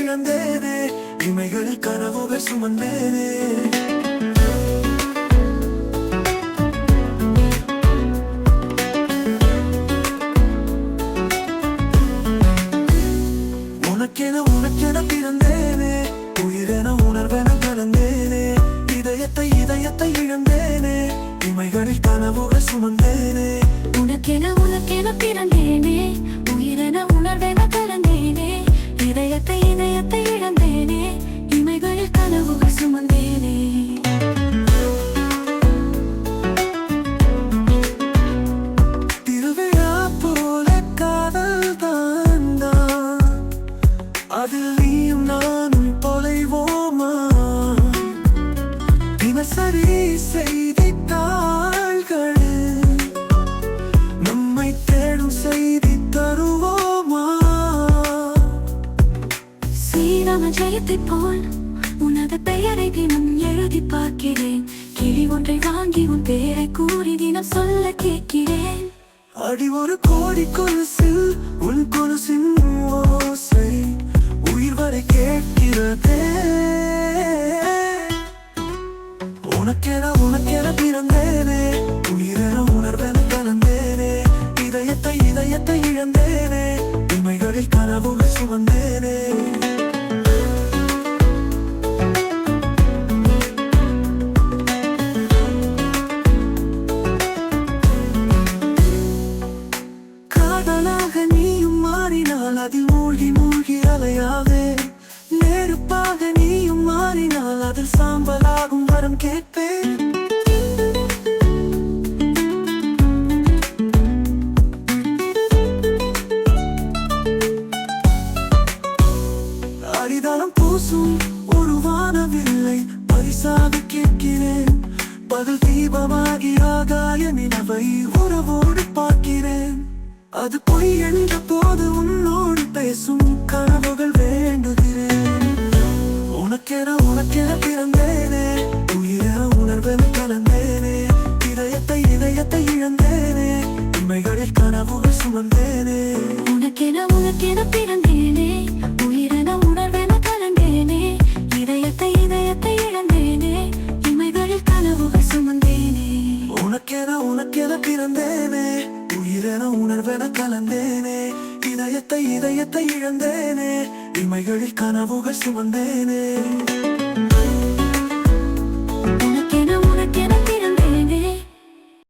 இழந்தேனே, இமைகளில் கனவுகள் சுமந்தேனே. உனக்கென பிறந்தேனே, உயிரென உணர்வென கலந்தேனே. இதயத்தை இழந்தேனே, இமைகளில் கனவுகள் சுமந்தேனே. உனக்கென பிறந்தேனே, உயிரென உணர்வென கலந்தேனே. இதயத்தை இழந்தேனே, இமைகளில் கனவுகள் சுமந்தேனே. திருவிழா போல காதல் தான், அதில் நீயும் நானும் தொலைவோமா? தினசரி செய்தித்தாள்கள் நம்மை தேடும் செய்தி தருவோமா? ஸ்ரீராம ஜெயத்தை போல் உனது பெயரை தினம் எழுதி பார்க்கிறேன். கிளி ஒன்றை வாங்கி உன் பெயரை கூறி தினம் சொல்ல கேட்கிறேன். அடி ஒரு கோடி கொலுசில் உன் கொலுசின் ஓசை உயிர் வரை கேட்கிறதே. உனக்கென பிறந்தேனே, உயிரென உணர்வென கலந்தேனே. இதயத்தை இழந்தேனே, இமைகளில் கனவுகள் சுமந்தேனே. காதலாக நீயும் மாறினால் அதில் மூழ்கி அலையாவே. நெருப்பாக நீயும் மாறினால் அதில் சாம்பலாகும் வரம் கேட்பேன். அடிதானம் பூசும் ஒரு வானவில்லை பரிசாக கேட்கிறேன். பகல் தீபமாகி ஆகாய நிலவை உறவோடு பார்க்கிறேன். அது பொய் என்ற போது உன்னோடு பேசும் கனவுகள் வேண்டுகிறேன். உனக்கென பிறந்தேனே, உயிரென உணர்வென கலந்தேனே. இதயத்தை இழந்தேனே, இமைகளில் கனவுகள் சுமந்தேனே. உனக்கென பிறந்தேனே, உயிரென உணர்வென கலந்தேனே. இதயத்தை இழந்தேனே, இமைகளில் கனவுகள் சுமந்தேனே. உனக்கென பிறந்தேனே, உயிரென உணர்வென கலந்தேனே. இதயத்தை இழந்தேனே, இமைகளில் கனவுகள் சுமந்தேனே.